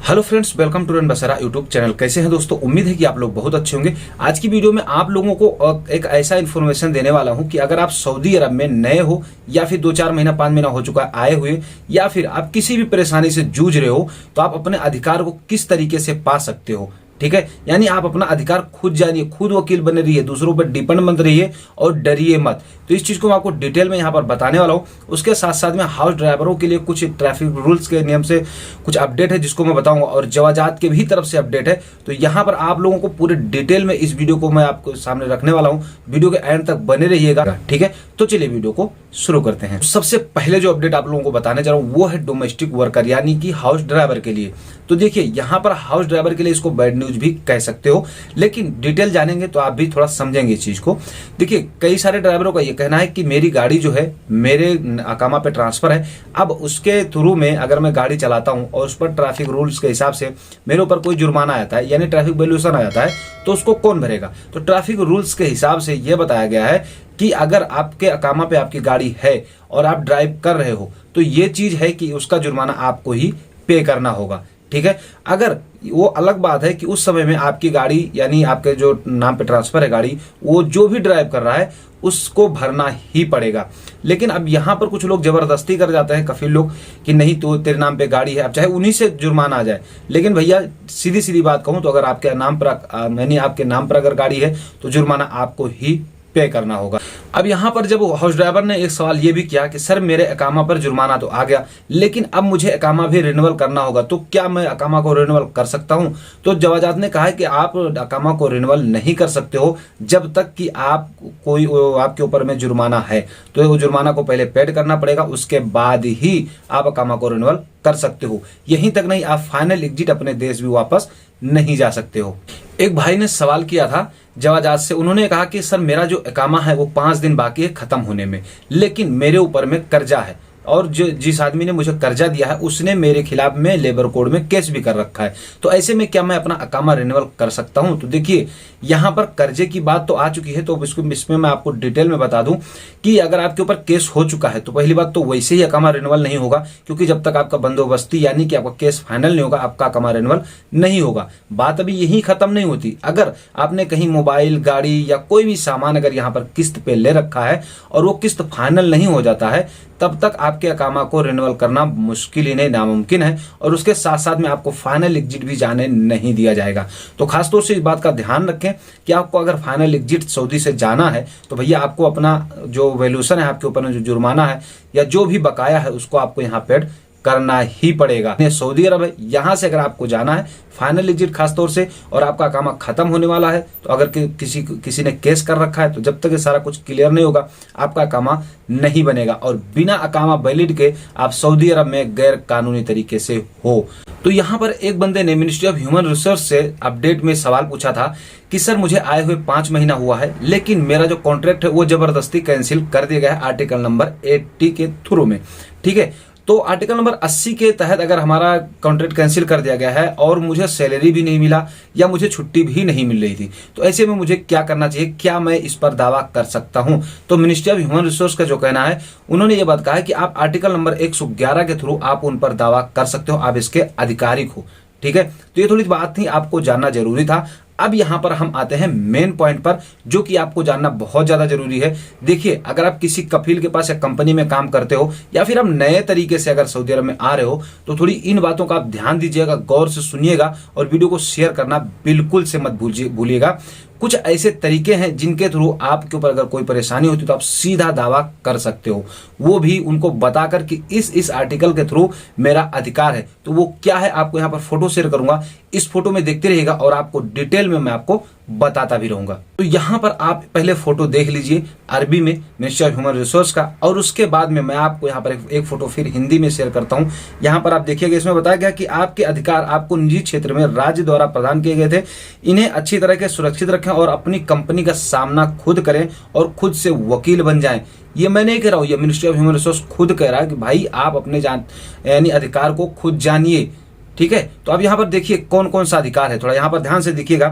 Hello friends, welcome to Ran Basera YouTube channel. कैसे हैं दोस्तों? उम्मीद है कि आप लोग बहुत अच्छे होंगे। आज की वीडियो में आप लोगों को एक ऐसा इन्फॉर्मेशन देने वाला हूं कि अगर आप सऊदी अरब में नए हो या फिर 2-4 महीना 5 महीना हो चुका है आए हुए, या फिर आप किसी भी परेशानी से जूझ रहे हो, तो आप अपने अधिकार को किस तरीके से पा सकते हो। ठीक है, यानी आप अपना अधिकार खुद जानिए, खुद वकील बने रहिए, दूसरों पर डिपेंड मत रहिए और डरिए मत। तो इस चीज को मैं आपको डिटेल में यहाँ पर बताने वाला हूँ। उसके साथ साथ में हाउस ड्राइवरों के लिए कुछ ट्रैफिक रूल्स के नियम से कुछ अपडेट है जिसको मैं बताऊंगा, और जवाजात के भी तरफ से अपडेट है। तो यहाँ पर आप लोगों को पूरे डिटेल में इस वीडियो को मैं आपको सामने रखने वाला हूँ। वीडियो के एंड तक बने रहिएगा, ठीक है। तो चलिए वीडियो को शुरू करते हैं। सबसे पहले जो अपडेट आप लोगों को बताने जा रहा हूँ वो है डोमेस्टिक वर्कर यानी कि हाउस ड्राइवर के लिए। तो देखिए, यहाँ पर हाउस ड्राइवर के लिए इसको बैड न्यूज भी कह सकते हो, लेकिन डिटेल जानेंगे तो आप भी थोड़ा समझेंगे इस चीज को। देखिए, कई सारे ड्राइवरों का ये कहना है कि मेरी गाड़ी जो है मेरे अकामा पे ट्रांसफर है, अब उसके थ्रू में अगर मैं गाड़ी चलाता हूं और उस पर ट्रैफिक रूल्स के हिसाब से मेरे ऊपर कोई जुर्माना आता है यानी ट्रैफिक वैल्यूएशन आ जाता है, तो उसको कौन भरेगा? तो ट्रैफिक रूल्स के हिसाब से यह बताया गया है कि अगर आपके अकामा पे आपकी गाड़ी है और आप ड्राइव कर रहे हो, तो ये चीज है कि उसका जुर्माना आपको ही पे करना होगा। ठीक है, अगर वो अलग बात है कि उस समय में आपकी गाड़ी यानी आपके जो नाम पे ट्रांसफर है गाड़ी, वो जो भी ड्राइव कर रहा है उसको भरना ही पड़ेगा। लेकिन अब यहाँ पर कुछ लोग जबरदस्ती कर जाते हैं, कफिल लोग, कि नहीं तो तेरे नाम पे गाड़ी है, अब चाहे उन्हीं से जुर्माना आ जाए। लेकिन भैया सीधी सीधी बात कहूं तो अगर आपके नाम पर यानी आपके नाम पर अगर गाड़ी है तो जुर्माना आपको ही पे करना होगा। अब यहाँ पर जब हाउस ड्राइवर ने एक सवाल ये भी किया कि सर मेरे अकामा पर जुर्माना तो आ गया, लेकिन अब मुझे अकामा भी रिन्यूअल करना होगा, तो क्या मैं अकामा को रिन्यूअल कर सकता हूँ? तो जवाजात ने कहा है कि आप अकामा को रिन्यूअल नहीं कर सकते हो जब तक कि आप कोई आपके ऊपर में जुर्माना है। तो वो जुर्माना को पहले पेड करना पड़ेगा, उसके बाद ही आप अकामा को रिन्यूअल कर सकते हो। यहीं तक नहीं, आप फाइनल एग्जिट अपने देश भी वापस नहीं जा सकते हो। एक भाई ने सवाल किया था जवाजात से, उन्होंने कहा कि सर मेरा जो इकामा है वो 5 दिन बाकी है खत्म होने में, लेकिन मेरे ऊपर में कर्जा है और जो जिस आदमी ने मुझे कर्जा दिया है उसने मेरे खिलाफ में लेबर कोड में केस भी कर रखा है। तो ऐसे में क्या मैं अपना अकामा रिन्यूअल कर सकता हूं? तो देखिए, यहाँ पर कर्जे की बात तो आ चुकी है, तो इसमें मैं आपको डिटेल में बता दूं कि अगर आपके ऊपर केस हो चुका है तो पहली बात तो वैसे ही अकामा रिन्यूअल नहीं होगा, क्योंकि जब तक आपका बंदोबस्ती यानी कि आपका केस फाइनल नहीं होगा आपका अकामा रिन्यूअल नहीं होगा। बात अभी यही खत्म नहीं होती। अगर आपने कहीं मोबाइल, गाड़ी या कोई भी सामान अगर यहाँ पर किस्त पे ले रखा है और वो किस्त फाइनल नहीं हो जाता है, तब तक आपके अकामा को रिन्यूअल करना मुश्किल ही नहीं नामुमकिन है, और उसके साथ साथ में आपको फाइनल एग्जिट भी जाने नहीं दिया जाएगा। तो खासतौर से इस बात का ध्यान रखें कि आपको अगर फाइनल एग्जिट सऊदी से जाना है तो भैया आपको अपना जो वैल्यूएशन है, आपके ऊपर में जो जुर्माना है या जो भी बकाया है, उसको आपको यहाँ पेड करना ही पड़ेगा। सऊदी अरब है, यहाँ से अगर आपको जाना है फाइनल एग्जिट खासतौर से, और आपका अकामा खत्म होने वाला है, तो अगर किसी ने केस कर रखा है तो जब तक ये सारा कुछ क्लियर नहीं होगा आपका अकामा नहीं बनेगा, और बिना अकामा वैलिड के आप सऊदी अरब में गैर कानूनी तरीके से हो। तो यहाँ पर एक बंदे ने मिनिस्ट्री ऑफ ह्यूमन रिसोर्स से अपडेट में सवाल पूछा था कि सर मुझे आए हुए 5 महीना हुआ है, लेकिन मेरा जो कॉन्ट्रैक्ट है वो जबरदस्ती कैंसिल कर दिया गया है आर्टिकल नंबर 80 के थ्रू में। ठीक है, तो आर्टिकल नंबर 80 के तहत अगर हमारा कॉन्ट्रैक्ट कैंसिल कर दिया गया है और मुझे सैलरी भी नहीं मिला या मुझे छुट्टी भी नहीं मिल रही थी, तो ऐसे में मुझे क्या करना चाहिए? क्या मैं इस पर दावा कर सकता हूं? तो मिनिस्ट्री ऑफ ह्यूमन रिसोर्स का जो कहना है, उन्होंने ये बात कहा है कि आप आर्टिकल नंबर 111 के थ्रू आप उन पर दावा कर सकते हो, आप इसके अधिकारिक हो। ठीक है, तो ये थोड़ी बात थी, आपको जानना जरूरी था। अब यहां पर हम आते हैं मेन पॉइंट पर, जो कि आपको जानना बहुत ज्यादा जरूरी है। देखिए, अगर आप किसी कफील के पास या कंपनी में काम करते हो या फिर आप नए तरीके से अगर सऊदी अरब में आ रहे हो, तो थोड़ी इन बातों का आप ध्यान दीजिएगा, गौर से सुनिएगा, और वीडियो को शेयर करना बिल्कुल से मत भूलिएगा। कुछ ऐसे तरीके हैं जिनके थ्रू आपके ऊपर अगर कोई परेशानी होती है तो आप सीधा दावा कर सकते हो, वो भी उनको बताकर कि इस आर्टिकल के थ्रू मेरा अधिकार है। तो वो क्या है, आपको यहाँ पर फोटो शेयर करूंगा, इस फोटो में देखते रहिएगा और आपको डिटेल में मैं आपको बताता भी रहूंगा। तो यहाँ पर आप पहले फोटो देख लीजिए अरबी में मिनिस्ट्री ऑफ ह्यूमन रिसोर्स का, और उसके बाद में मैं आपको यहाँ पर एक फोटो फिर हिंदी में शेयर करता हूँ। यहाँ पर आप देखिएगा, इसमें बताया गया कि आपके अधिकार आपको निजी क्षेत्र में राज्य द्वारा प्रदान किए गए थे, इन्हें अच्छी तरह से सुरक्षित रखें और अपनी कंपनी का सामना खुद करें और खुद से वकील बन जाएं। ये मैं नहीं कह रहा हूँ, ये मिनिस्ट्री ऑफ ह्यूमन रिसोर्स खुद कह रहा है कि भाई आप अपने यानी अधिकार को खुद जानिए। ठीक है, तो अब यहाँ पर देखिए कौन कौन सा अधिकार है, थोड़ा यहाँ पर ध्यान से देखिएगा।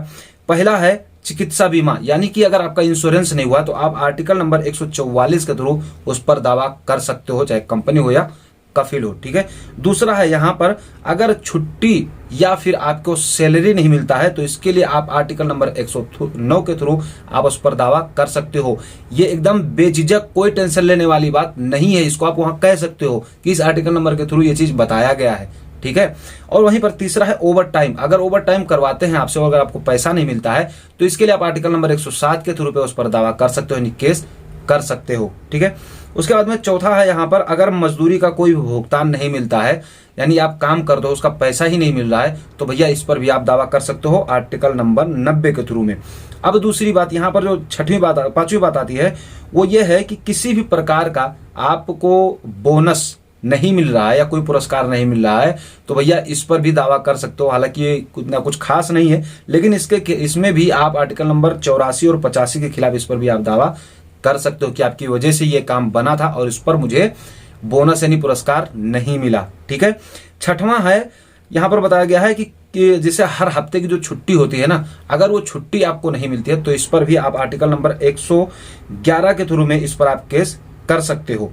पहला है चिकित्सा बीमा, यानी कि अगर आपका इंश्योरेंस नहीं हुआ तो आप आर्टिकल नंबर 144 के थ्रू उस पर दावा कर सकते हो, चाहे कंपनी हो या कफिल हो। ठीक है, दूसरा है यहाँ पर अगर छुट्टी या फिर आपको सैलरी नहीं मिलता है तो इसके लिए आप आर्टिकल नंबर 109 के थ्रू आप उस पर दावा कर सकते हो। ये एकदम बेझिझक, कोई टेंशन लेने वाली बात नहीं है। इसको आप वहां कह सकते हो कि इस आर्टिकल नंबर के थ्रू ये चीज बताया गया है। ठीक है, और वहीं पर तीसरा है ओवर टाइम। अगर ओवर टाइम करवाते हैं आपसे, अगर आपको पैसा नहीं मिलता है तो इसके लिए आप आर्टिकल नंबर 107 के थ्रू पे उस पर दावा कर सकते हो, यानी केस कर सकते हो। ठीक है, उसके बाद में चौथा है यहाँ पर अगर मजदूरी का कोई भुगतान नहीं मिलता है, यानी आप काम कर दो उसका पैसा ही नहीं मिल रहा है, तो भैया इस पर भी आप दावा कर सकते हो आर्टिकल नंबर 90 के थ्रू में। अब दूसरी बात यहाँ पर जो पांचवी बात आती है वो ये है कि किसी भी प्रकार का आपको बोनस नहीं मिल रहा है या कोई पुरस्कार नहीं मिल रहा है तो भैया इस पर भी दावा कर सकते हो। हालांकि ये कुछ खास नहीं है, लेकिन इसमें भी आप आर्टिकल नंबर 84 और 85 के खिलाफ इस पर भी आप दावा कर सकते हो कि आपकी वजह से ये काम बना था और इस पर मुझे बोनस यानी पुरस्कार नहीं मिला। ठीक है, छठवां है यहाँ पर बताया गया है कि जैसे हर हफ्ते की जो छुट्टी होती है ना, अगर वो छुट्टी आपको नहीं मिलती है तो इस पर भी आप आर्टिकल नंबर 111 के थ्रू में इस पर आप केस कर सकते हो।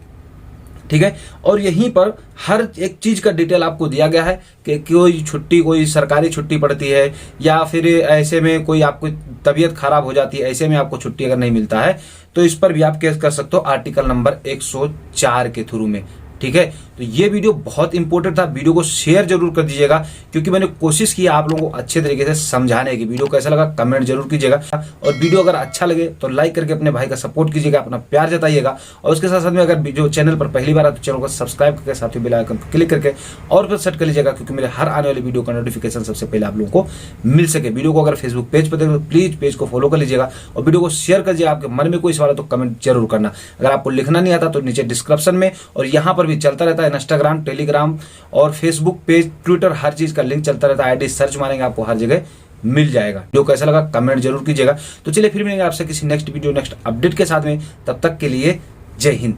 ठीक है, और यहीं पर हर एक चीज का डिटेल आपको दिया गया है कि कोई छुट्टी, कोई सरकारी छुट्टी पड़ती है या फिर ऐसे में कोई आपको तबीयत खराब हो जाती है, ऐसे में आपको छुट्टी अगर नहीं मिलता है तो इस पर भी आप केस कर सकते हो आर्टिकल नंबर 104 के थ्रू में। ठीक है, तो ये वीडियो बहुत इंपॉर्टेंट था, वीडियो को शेयर जरूर कर दीजिएगा क्योंकि मैंने कोशिश की आप लोगों को अच्छे तरीके से समझाने की। वीडियो कैसा लगा कमेंट जरूर कीजिएगा, और वीडियो अगर अच्छा लगे तो लाइक करके अपने भाई का सपोर्ट कीजिएगा, अपना प्यार जताइएगा। और उसके साथ साथ में अगर जो चैनल पर पहली बार है तो चैनल को सब्सक्राइब करके साथ ही बेल आइकन पर क्लिक करके और फिर सेट कर लीजिएगा क्योंकि मेरे हर आने वाली वीडियो का नोटिफिकेशन सबसे पहले आप लोगों को मिल सके। वीडियो को अगर फेसबुक पेज पर देखो तो प्लीज पेज को फॉलो कर लीजिएगा और वीडियो को शेयर कर दीजिएगा। आपके मन में कोई सवाल है तो कमेंट जरूर करना। अगर आपको लिखना नहीं आता तो नीचे डिस्क्रिप्शन में और यहाँ पर भी चलता रहता है इंस्टाग्राम, टेलीग्राम और फेसबुक पेज, ट्विटर, हर चीज का लिंक चलता रहता है। आईडी सर्च मारेंगे आपको हर जगह मिल जाएगा। वीडियो कैसा लगा कमेंट जरूर कीजिएगा। तो चलिए फिर मिलेंगे आपसे किसी नेक्स्ट वीडियो नेक्स्ट अपडेट के साथ में, तब तक के लिए जय हिंद।